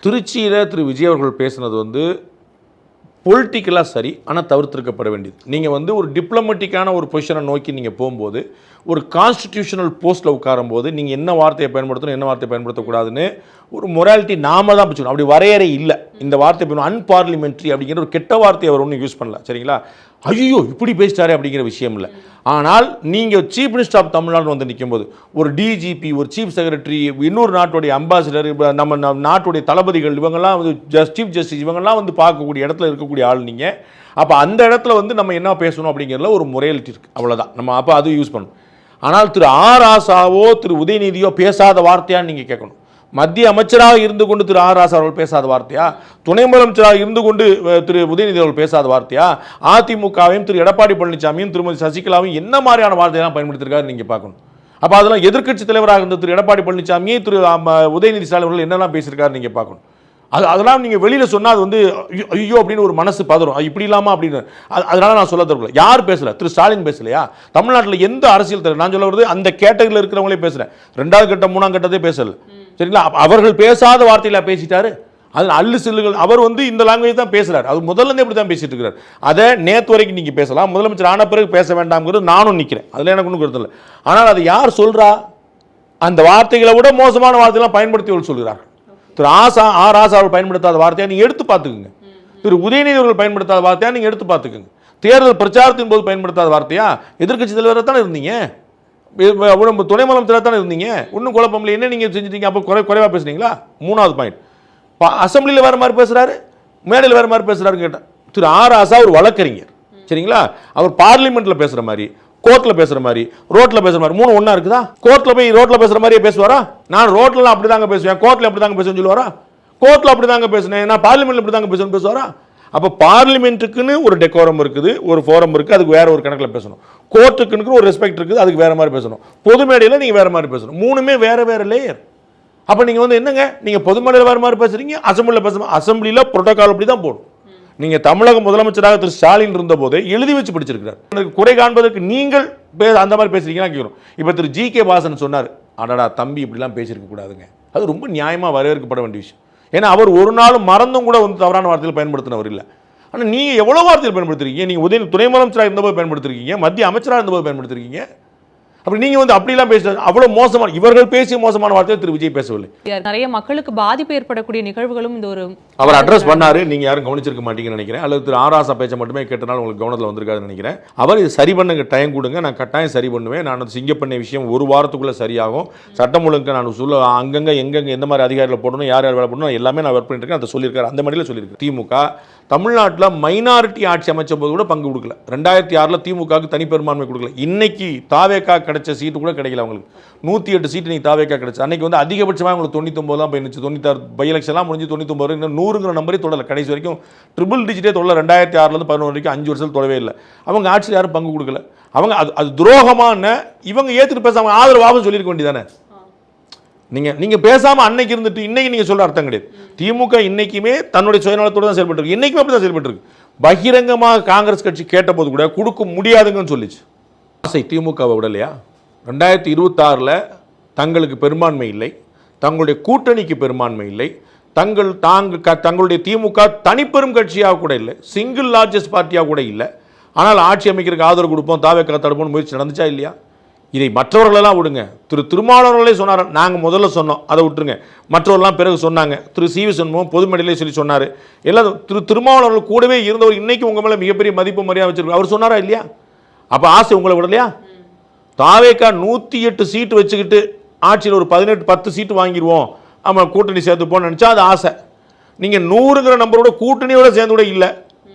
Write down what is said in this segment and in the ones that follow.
திருச்சியில் திரு விஜய் அவர்கள் பேசுனது வந்து பொலிட்டிக்கலாக சரி, ஆனால் தவிர்த்திருக்கப்பட வேண்டியது. நீங்கள் வந்து ஒரு டிப்ளமேட்டிக்கான ஒரு பொசிஷனை நோக்கி நீங்கள் போகும்போது, ஒரு கான்ஸ்டிடியூஷனல் போஸ்ட்டில் உட்காரும்போது நீங்கள் என்ன வார்த்தையை பயன்படுத்தணும், என்ன வார்த்தையை பயன்படுத்தக்கூடாதுன்னு ஒரு மொராலிட்டி நாம தான் பிடிச்சணும். அப்படி வரையறை இல்லை. இந்த வார்த்தை இப்போ அன்பார்லிமெண்ட்ரி அப்படிங்கிற ஒரு கெட்ட வார்த்தையை அவர் ஒன்றும் யூஸ் பண்ணல. சரிங்களா? ஐயோ இப்படி பேசிட்டாரே அப்படிங்கிற விஷயம் இல்லை. ஆனால் நீங்கள் சீஃப் மினிஸ்டர் ஆஃப் தமிழ்நாடு வந்து நிற்கும்போது ஒரு டிஜிபி, ஒரு சீஃப் செக்ரட்டரி, இன்னொரு நாட்டுடைய அம்பாசிடர், நம்ம நாட்டுடைய தளபதிகள், இவங்கெல்லாம் வந்து சீஃப் ஜஸ்டிஸ், இவங்கெல்லாம் வந்து பார்க்கக்கூடிய இடத்துல இருக்கக்கூடிய ஆள் நீங்கள். அப்போ அந்த இடத்துல வந்து நம்ம என்ன பேசணும் அப்படிங்கிறதுல ஒரு மொராலிட்டி இருக்குது. அவ்வளோதான். நம்ம அப்போ அது யூஸ் பண்ணணும். ஆனால் திரு ஆர் ராசாவோ திரு உதயநிதியோ பேசாத வார்த்தையான்னு நீங்கள் கேட்கணும். மத்திய அமைச்சராக இருந்து கொண்டு திரு ஆர் ராசா அவர்கள் பேசாத வார்த்தையா? துணை முதலமைச்சராக இருந்து கொண்டு திரு உதயநிதி அவர்கள் பேசாத வார்த்தையா? அதிமுகவையும் திரு எடப்பாடி பழனிசாமியும் திருமதி சசிகலாவையும் என்ன மாதிரியான வார்த்தையெல்லாம் பயன்படுத்திருக்காரு நீங்கள் பார்க்கணும். அப்போ அதெல்லாம் எதிர்க்கட்சி தலைவராக இருந்த திரு எடப்பாடி பழனிசாமியே திரு உதயநிதி ஸ்டாலின் அவர்கள் என்னெல்லாம் பேசியிருக்காரு நீங்கள் பார்க்கணும். அதெல்லாம் நீங்கள் வெளியில் சொன்னால் அது வந்து ஐயோ அப்படின்னு ஒரு மனசு பதறும். இப்படி இல்லாமல் அப்படின்னு. அதனால நான் சொல்ல தரல. யார் பேசல? திரு ஸ்டாலின் பேசலையா? தமிழ்நாட்டில் எந்த அரசியல் தலைவர், நான் சொல்ல வருது அந்த கேட்டகரியில் இருக்கிறவங்களே பேசுகிறேன். 2வது கட்டம் 3ஆம் கட்டத்தே பேசல. சரிங்களா? அவர்கள் பேசாத வார்த்தையில் பேசிட்டாரு. அதில் அல்லு சில்லுகள். அவர் வந்து இந்த லாங்குவேஜ் தான் பேசுகிறார். அது முதல்ல எப்படி தான் பேசிட்டு இருக்கிறார். அதை நேற்று வரைக்கும் நீங்கள் பேசலாம். முதலமைச்சர் ஆன பிறகு பேச வேண்டாம்ங்கிறது நானும் நிற்கிறேன். அதில் எனக்கு ஒன்றும் கருத்து இல்லை. ஆனால் அதை யார் சொல்கிறா? அந்த வார்த்தைகளை விட மோசமான வார்த்தையெல்லாம் பயன்படுத்தி சொல்கிறார்கள். திரு ஆர் ராசா அவர்கள் பயன்படுத்தாத வார்த்தையா நீங்கள் எடுத்து பார்த்துக்குங்க. திரு உதயநிதி அவர்கள் பயன்படுத்தாத வார்த்தையா நீங்கள் எடுத்து பார்த்துக்குங்க. தேர்தல் பிரச்சாரத்தின் போது பயன்படுத்தாத வார்த்தையா? எதிர்க்கட்சி தலைவராக தானே இருந்தீங்க, துணை முதலமைச்சராக தானே இருந்தீங்க. இன்னும் குழப்பம் இல்லை. என்ன நீங்கள் செஞ்சுட்டீங்க? அப்போ குறைவாக பேசுனீங்களா? 3வது பாயிண்ட். அசம்பிளியில் வேறு மாதிரி பேசுகிறாரு, மேடையில் வேறு மாதிரி பேசுகிறாருன்னு கேட்டேன். திரு ஆர் ராசா ஒரு வழக்கறிஞர். சரிங்களா? அவர் பார்லிமெண்ட்டில் பேசுகிற மாதிரி, கோர்ட்டில் பேசுகிற மாதிரி, ரோட்டில் பேசுகிற மாதிரி 3 ஒன்றா இருக்குதா? கோர்ட்டில் போய் ரோட்டில் பேசுகிற மாதிரியே பேசுவாரா? நான் ரோட்டில் அப்படி தாங்க பேசுவேன், கோர்ட்டில் அப்படி தாங்க பேசுவேன்னு சொல்லுவாரா? கோர்ட்டில் அப்படி தாங்க பேசுனேன், நான் பார்லிமெண்ட்டில் இப்படி தாங்க பேசுவேன்னு பேசுவாரா? அப்போ பார்லிமெண்ட்டுக்குன்னு ஒரு டெக்கோரம் இருக்குது, ஒரு ஃபோரம் இருக்குது, அதுக்கு வேற ஒரு கணக்கில் பேசணும். கோர்ட்டுக்குன்னு ஒரு ரெஸ்பெக்ட் இருக்குது, அதுக்கு வேற மாதிரி பேசணும். பொது மேடையில் நீங்கள் வேற மாதிரி பேசணும். 3மே வேற லேயர். அப்போ நீங்கள் வந்து என்னங்க, நீங்கள் பொது மேடையில் வேறு மாதிரி பேசுகிறீங்க, அசம்பிளியில் பேசணும். அசம்பிளியில் புரோட்டோகால் அப்படி தான் போடும். நீங்கள் தமிழக முதலமைச்சராக திரு ஸ்டாலின் இருந்த போதே எழுதி வச்சு படிச்சிருக்கிறார். எனக்கு குறை காண்பதற்கு நீங்கள் அந்த மாதிரி பேசுறீங்கன்னா கேட்கணும். இப்போ திரு ஜி.கே. வாசன் சொன்னார், அடடா தம்பி இப்படிலாம் பேசியிருக்க கூடாதுங்க. அது ரொம்ப நியாயமாக வரவேற்கப்பட வேண்டிய விஷயம். ஏன்னா அவர் ஒரு நாளும் மறந்தும் கூட வந்து தவறான வார்த்தையில் பயன்படுத்தினவர் இல்லை. ஆனால் நீங்கள் எவ்வளோ வார்த்தையில் பயன்படுத்திருக்கீங்க? நீங்கள் துணை முதலமைச்சராக இருந்தபோது பயன்படுத்திருக்கீங்க, மத்திய அமைச்சராக இருந்தபோது பயன்படுத்திருக்கீங்க. அப்படி நீங்கள் வந்து அப்படிலாம் பேசுறது அவ்வளோ மோசமான, இவர்கள் பேசிய மோசமான வார்த்தையை திரு விஜய் பேசவில்லை. நிறைய மக்களுக்கு பாதிப்பு ஏற்படக்கூடிய நிகழ்வுகளும் இந்த ஒரு அவர் அட்ரஸ் பண்ணாரு. நீங்கள் யாரும் கவனிச்சிருக்க மாட்டீங்கன்னு நினைக்கிறேன். அல்லது திரு ஆர் ராசா பேச்சை மட்டுமே கேட்டனால உங்களுக்கு கவனத்தில் வந்திருக்காதுன்னு நினைக்கிறேன். அவர் இது சரி பண்ணுங்க, டைம் கொடுங்க, நான் கட்டாயம் சரி பண்ணுவேன். நான் சிங்கப்பண்ண விஷயம் 1 வாரத்துக்குள்ளே சரியாகும். சட்டம் ஒழுங்கு நான் சொல்ல அங்கங்கே எங்கெங்கே எந்த மாதிரி அதிகாரிகள் போடணும், யார் வேலை போடணும் எல்லாமே நான் ஒர்க் பண்ணிட்டு இருக்கேன். அதை சொல்லியிருக்காரு. அந்த மாதிரில சொல்லியிருக்கேன். திமுக தமிழ்நாட்டில் மைனாரிட்டி ஆட்சி அமைச்ச போது கூட பங்கு கொடுக்கல. 2006 திமுகவுக்கு தனிப்பெரும்பான்மை கொடுக்கல. இன்னைக்கு தாவேக்கா கிடைச்ச சீட்டு கூட கிடைக்கல அவங்களுக்கு. 108 சீட்டு நீ தாவேக்கா கிடைச்சு. அன்னைக்கு வந்து அதிகபட்சமாக உங்களுக்கு 99 தான் போயிருந்துச்சு. 96 பை எலெக்ஷன்லாம் முடிஞ்சு 99 இன்னும் 100ங்கிற நம்பரே தொடரல. கடைசி வரைக்கும் ட்ரிபிள் டிஜிட்டே தொடரல. 2006 11 வரைக்கும் 5 வருஷம் தொடவே இல்லை. அவங்க ஆட்சியில் யாரும் பங்கு கொடுக்கல. அவங்க அது துரோகமான இவங்க ஏற்றுட்டு பேசாமல் ஆதரவாகவும் சொல்லியிருக்க வேண்டியதானே. நீங்கள் பேசாமல் அன்னைக்கு இருந்துட்டு இன்னைக்கு நீங்கள் சொல்ல அர்த்தம் கிடையாது. திமுக இன்னைக்குமே தன்னுடைய சுயநலத்தோடு தான் செயல்பட்டு இருக்கு. இன்னைக்குமே அப்படி தான் செயல்பட்டு இருக்கு. பகிரங்கமாக காங்கிரஸ் கட்சி கேட்டபோது கூட கொடுக்க முடியாதுங்கன்னு சொல்லிச்சு. ஆசை திமுகவை விடலையா? 2026 தங்களுக்கு பெரும்பான்மை இல்லை, தங்களுடைய கூட்டணிக்கு பெரும்பான்மை இல்லை, தங்களுடைய திமுக தனிப்பெரும் கட்சியாக கூட இல்லை, சிங்கிள் லார்ஜஸ்ட் பார்ட்டியாக கூட இல்லை. ஆனால் ஆட்சி அமைக்கிறதுக்கு ஆதரவு கொடுப்போம், தாவேக்கா தடுப்போம் முயற்சி நடந்துச்சா இல்லையா? இதை மற்றவர்களெல்லாம் விடுங்க. திருமாவளவர்களே சொன்னார், நாங்கள் முதல்ல சொன்னோம், அதை விட்டுருங்க. மற்றவர்கள்லாம் பிறகு சொன்னாங்க. சி.வி. சண்முகம் பொது மேடையிலே சொல்லி சொன்னார். எல்லாம் திருமாவளவர்கள் கூடவே இருந்தவர் இன்னைக்கு உங்கள் மேலே மிகப்பெரிய மதிப்பு மரியாதை வச்சிருக்காரு. அவர் சொன்னாரா இல்லையா? அப்போ ஆசை உங்களை விடலையா? தாவேக்கா 108 சீட்டு வச்சுக்கிட்டு ஆட்சியில் ஒரு 10 சீட்டு வாங்கிடுவோம், நம்ம கூட்டணி சேர்த்துப்போன்னு நினச்சா அது ஆசை. நீங்கள் 100ங்கிற நம்பரோட கூட்டணியோட சேர்ந்து கூட இல்லை.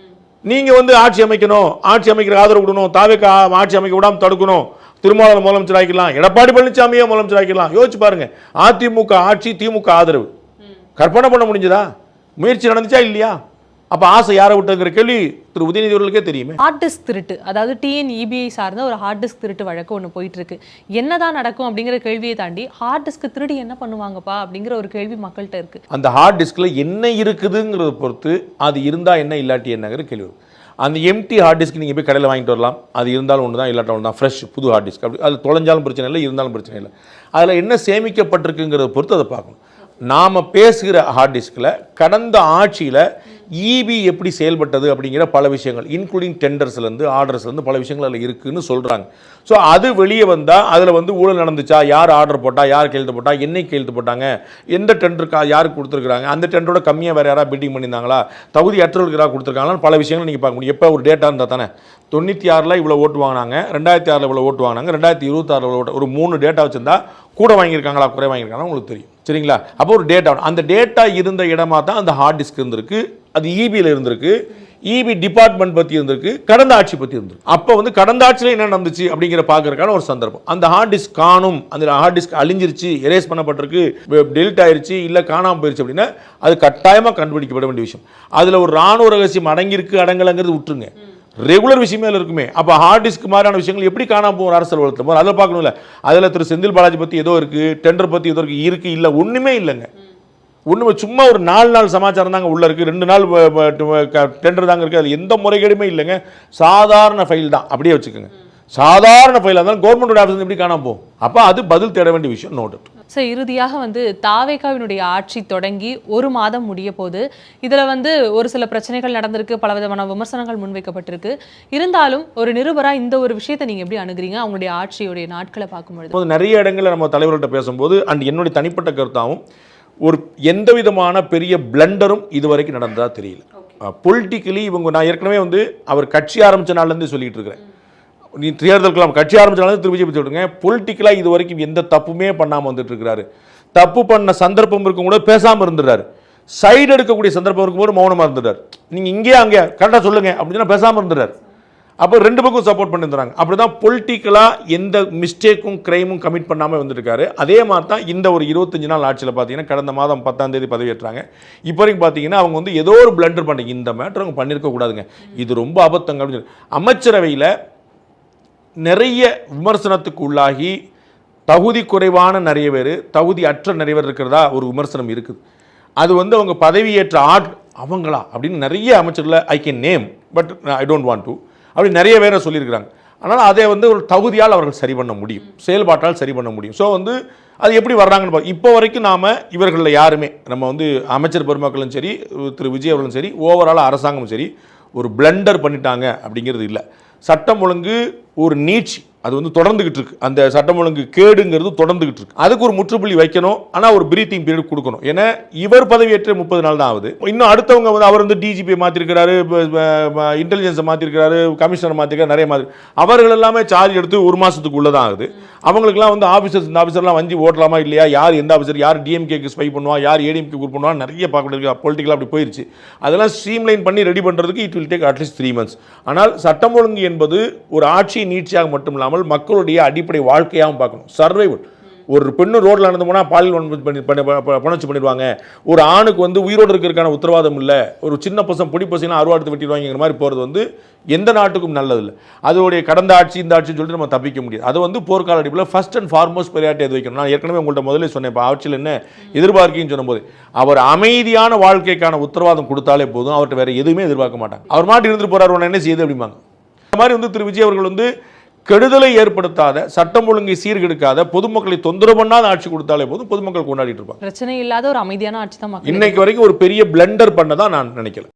நீங்கள் வந்து ஆட்சி அமைக்கணும், ஆட்சி அமைக்கிற ஆதரவு கொடுக்கணும், தாவேக்கா ஆட்சி அமைக்க விடாமல் தடுக்கணும், திருமாவளவன் முதலமைச்சர் ஆக்கிடலாம், எடப்பாடி பழனிசாமியே முதலமைச்சர் ஆக்கிடலாம். யோசிச்சு பாருங்க. அதிமுக ஆட்சி, திமுக ஆதரவு கற்பனை பண்ண முடிஞ்சதா? முயற்சி நடந்துச்சா இல்லையா? அப்ப ஆசை யாரை விட்டுங்கிற கேள்வி திரு உதயநிதி அவர்களுக்கே தெரியுமே. ஹார்ட் டிஸ்க் திருட்டு, அதாவது டிஎன்இபிஐ சார்ந்த ஒரு ஹார்ட் டிஸ்க் திருட்டு வழக்கு ஒன்று போயிட்டு இருக்கு. என்னதான் நடக்கும் அப்படிங்கிற கேள்வியை தாண்டி ஹார்ட் டிஸ்க் திருடி என்ன பண்ணுவாங்கப்பா அப்படிங்கிற ஒரு கேள்வி மக்கள்கிட்ட இருக்கு. அந்த ஹார்ட் டிஸ்க்ல என்ன இருக்குதுங்கிறத பொறுத்து அது இருந்தா என்ன இல்லாட்டி என்னங்கிற கேள்வி. அந்த எம்டி ஹார்ட் டிஸ்க் நீங்கள் போய் கடையில் வாங்கிட்டு வரலாம். அது இருந்தாலும் ஒன்று தான், இல்லாட்ட ஒன்று தான். ஃப்ரெஷ் புது ஹார்ட் டிஸ்க். அப்படி அது தொலைஞ்சாலும் பிரச்சனை இல்லை, இருந்தாலும் பிரச்சனை இல்லை. அதில் என்ன சேமிக்கப்பட்டிருக்குங்கிறத பொறுத்து அதை பார்க்கணும். நாம் பேசுகிற ஹார்ட் டிஸ்கில் கடந்த ஆட்சியில் இபி எப்படி செயல்பட்டது அப்படிங்கிற பல விஷயங்கள் இன்க்ளூடிங் டெண்டர்ஸ்லேருந்து ஆர்டர்ஸ்லேருந்து பல விஷயங்கள் அதில் இருக்குதுன்னு சொல்கிறாங்க. ஸோ அது வெளியே வந்தால் அதில் வந்து ஊழல் நடந்துச்சா, யார் ஆர்டர் போட்டால், யார் கையெழுத்து போட்டால், என்னைக்கு கையெழுத்து போட்டாங்க, எந்த டெண்டருக்கு யாருக்கு கொடுத்துருக்காங்க, அந்த டெண்டரோட கம்மியாக வேறு யாராவது பில்டிங் பண்ணியிருந்தாங்களா, தகுதி அற்றவர்களுக்கு யாராவது கொடுத்துருக்காங்களான்னு பல விஷயங்கள் நீங்கள் பார்க்க முடியும். எப்போ ஒரு டேட்டா இருந்தால் தானே 96 இவ்வளோ ஓட்டு வாங்கினாங்க, 2006 இவ்வளோ ஓட்டு வாங்கினாங்க, 2026 இவ்வளோ ஓட்டு, ஒரு 3 டேட்டா வச்சுருந்தா கூட வாங்கியிருக்காங்களா குறை வாங்கியிருக்காங்களா உங்களுக்கு தெரியும். சரிங்களா? அப்போ ஒரு டேட்டா, அந்த டேட்டா இருந்த இடமா தான் அந்த ஹார்ட் டிஸ்க் இருந்திருக்கு. அது இபியில் இருந்திருக்கு, இபி டிபார்ட்மெண்ட் பற்றி இருந்திருக்கு, கடந்த ஆட்சி பற்றி இருந்திருக்கு. அப்போ வந்து கடந்த ஆட்சியில் என்ன நடந்துச்சு அப்படிங்கிற பார்க்கறதுக்கான ஒரு சந்தர்ப்பம். அந்த ஹார்ட் டிஸ்க் காணும், அந்த ஹார்ட் டிஸ்க் அழிஞ்சிருச்சு, எரேஸ் பண்ணப்பட்டிருக்கு, டெலிட் ஆயிருச்சு, இல்லை காணாமல் போயிருச்சு அப்படின்னா அது கட்டாயமாக கண்டுபிடிக்கப்பட வேண்டிய விஷயம். அதில் ஒரு ராணுவ ரகசியம் அடங்கியிருக்கு அடங்கலைங்கிறது விட்டுருங்க, ரெகுலர் விஷயமே இருக்குமே. அப்போ ஹார்ட் டிஸ்க் மாதிரியான விஷயங்கள் எப்படி காணாமல் போகும் அரசியல் வளர்த்து போது அதில் பார்க்கணும்ல. அதில் திரு செந்தில் பாலாஜி பற்றி ஏதோ இருக்குது, டெண்டர் பற்றி ஏதோ இருக்குது இல்லை ஒன்றுமே இல்லைங்க. ஒன்றுமே சும்மா ஒரு 4 நாள் சமாச்சாரம் தாங்க உள்ளே இருக்குது, 2 நாள் டெண்டர் தாங்க இருக்குது, அதில் எந்த முறைகேடுமே இல்லைங்க. சாதாரண ஃபைல் தான், அப்படியே வச்சுக்கோங்க. சாதாரண ஃபைலாக இருந்தாலும் கவர்மெண்டோட ஆஃபீஸ் எப்படி காணாமல் போகும்? அப்போ அது பதில் தேட வேண்டிய விஷயம். நோட். சார், இறுதியாக வந்து தாவேகாவினுடைய ஆட்சி தொடங்கி 1 மாதம் முடிய போது இதில் வந்து ஒரு சில பிரச்சனைகள் நடந்திருக்கு, பல விதமான விமர்சனங்கள் முன்வைக்கப்பட்டிருக்கு. இருந்தாலும் ஒரு நிருபராக இந்த ஒரு விஷயத்தை நீங்கள் எப்படி அணுகுறீங்க அவங்களுடைய ஆட்சியுடைய நாட்களை பார்க்கும்பொழுது? நிறைய இடங்களில் நம்ம தலைவர்கள்ட்ட பேசும்போது அண்ட் என்னுடைய தனிப்பட்ட கருத்தாகவும் ஒரு எந்த விதமான பெரிய பிளண்டரும் இது வரைக்கும் நடந்ததா தெரியல. பொலிட்டிக்கலி இவங்க, நான் ஏற்கனவே வந்து அவர் கட்சி ஆரம்பித்த நாள்லேருந்து சொல்லிட்டு இருக்கிறேன், நீ தேர்தலுக்கு கட்சி ஆரம்பிச்சாலும் திரு விஜய் பற்றி சொல்லுங்க, பொலிட்டிக்கலாக இது வரைக்கும் எந்த தப்புமே பண்ணாமல் வந்துட்டு இருக்கிறாரு. தப்பு பண்ண சந்தர்ப்பம் இருக்கும் கூட பேசாமல் இருந்துடுறாரு, சைடு எடுக்கக்கூடிய சந்தர்ப்பம் இருக்கும்போது மௌனமாக இருந்துடுறாரு. நீங்கள் இங்கேயே அங்கே கரெக்டாக சொல்லுங்க அப்படின்னு பேசாமல் இருந்துடுறாரு. அப்போ 2 பக்கம் சப்போர்ட் பண்ணிருந்தாங்க. அப்படி தான் பொலிட்டிக்கலாக எந்த மிஸ்டேக்கும் கிரைமும் கமிட் பண்ணாமல் வந்துருக்காரு. அதே மாதிரி தான் இந்த ஒரு 25 நாள் ஆட்சியில் பார்த்தீங்கன்னா கடந்த மாதம் 10ஆம் தேதி பதவியேற்றாங்க. இப்போ வரைக்கும் பார்த்தீங்கன்னா அவங்க வந்து ஏதோ ஒரு பிளண்டர் பண்ணி இந்த மேட்டர் அவங்க பண்ணியிருக்க கூடாதுங்க, இது ரொம்ப அபத்தங்க அப்படின்னு சொல்லி அமைச்சரவையில் நிறைய விமர்சனத்துக்கு உள்ளாகி தகுதி குறைவான நிறைய பேர், தகுதி அற்ற நிறைய பேர் இருக்கிறதா ஒரு விமர்சனம் இருக்குது. அது வந்து அவங்க பதவியேற்ற அவங்களா அப்படின்னு நிறைய அமைச்சர்களை I can name, but I don't want to அப்படி நிறைய பேரை சொல்லியிருக்கிறாங்க. அதனால் அதை வந்து ஒரு தகுதியால் அவர்கள் சரி பண்ண முடியும், செயல்பாட்டால் சரி பண்ண முடியும். ஸோ வந்து அது எப்படி வர்றாங்கன்னு இப்போ வரைக்கும் நாம் இவர்களில் யாருமே, நம்ம வந்து அமைச்சர் பெருமக்களும் சரி, திரு விஜய் அவர்களும் சரி, ஓவரால் அரசாங்கமும் சரி ஒரு பிளண்டர் பண்ணிட்டாங்க அப்படிங்கிறது இல்லை. சட்டம் ஒழுங்கு ஒரு நீட்சி அது வந்து தொடர்ந்துகிட்டு இருக்கு, அந்த சட்டம் ஒழுங்கு கேடுங்கிறது தொடர்ந்துகிட்டு இருக்கு. அதுக்கு ஒரு முற்றுப்புள்ளி வைக்கணும், ஆனால் ஒரு பிரீத்திங் பீரியட் கொடுக்கணும். ஏன்னா இவர் பதவியேற்ற 30 நாள் தான் ஆகுது. இன்னும் அடுத்தவங்க வந்து அவர் வந்து டிஜிபி மாற்றிருக்கிறாரு, இன்டெலிஜென்ஸை மாற்றிருக்கிறாரு, கமிஷனர் மாற்றிருக்காரு, நிறைய மாதிரி அவர்கள் எல்லாமே சார்ஜ் எடுத்து 1 மாதத்துக்கு உள்ளதான் ஆகுது. அவங்களுக்குலாம் வந்து ஆஃபீஸர்ஸ், இந்த ஆஃபீஸர்லாம் வந்து ஓட்டலாமா இல்லையா, யார் எந்த ஆஃபீஸர், யார் டிஎம்கேக்கு ஸ்பை பண்ணுவா, யார் ஏடிஎம்கே குரூப் பண்ணுவா, நிறைய பார்க்க பொலிட்டிக்கலாக அப்படி போயிடுச்சு. அதெல்லாம் ஸ்ட்ரீம்லைன் பண்ணி ரெடி பண்ணுறதுக்கு it will take at least 3 months. ஆனால் சட்டம் ஒழுங்கு என்பது ஒரு ஆட்சி நீட்சியாக மட்டும் இல்லாமல் மக்களுடைய அடிப்படை வாழ்க்கையாகவும் பார்க்கணும். சர்வைவல், ஒரு பெண்ணு ரோட்டில் நடந்து போனால் பாலியல் புணர்ச்சி பண்ணிடுவாங்க, ஒரு ஆணுக்கு வந்து உயிரோடு இருக்கிறதுக்கான உத்தரவாதம் இல்லை, ஒரு சின்ன பசங்க பொடி பசங்க அறுவாடுத்து வெட்டிடுவாங்கிற மாதிரி போகிறது வந்து எந்த நாட்டுக்கும் நல்லதில்லை. அதோடைய கடந்த ஆட்சி இந்த ஆட்சின்னு சொல்லிட்டு நம்ம தப்பிக்க முடியாது. அது வந்து போர்க்கால அடிப்பில் ஃபர்ஸ்ட் அண்ட் ஃபார்மோஸ்ட் ப்ரையாரிட்டி எது வைக்கணும். நான் ஏற்கனவே உங்கள்கிட்ட முதல்ல சொன்னேன், இப்போ ஆட்சியில் என்ன எதிர்பார்க்கின்னு சொன்னபோது அவர் அமைதியான வாழ்க்கைக்கான உத்தரவாதம் கொடுத்தாலே போதும், அவர்கிட்ட வேறு எதுவுமே எதிர்பார்க்க மாட்டாங்க. அவர் மாட்டி இருந்துட்டு போகிறார், உடனே என்ன செய்யுது அப்படிம்பாங்க. அந்த மாதிரி வந்து திரு விஜய் அவர்கள் வந்து கெடுதலை ஏற்படுத்தாத, சட்டம் ஒழுங்கை சீர்கெடுக்காத, பொதுமக்களை தொந்தரவு பண்ணாத ஆட்சி கொடுத்தாலே போதும், பொதுமக்கள் கொண்டாடிட்டு இருப்பாங்க. பிரச்சனை இல்லாத ஒரு அமைதியான ஆட்சி தான் இன்னைக்கு வரைக்கும் ஒரு பெரிய பிளண்டர் பண்ணதான் நான் நினைக்கல.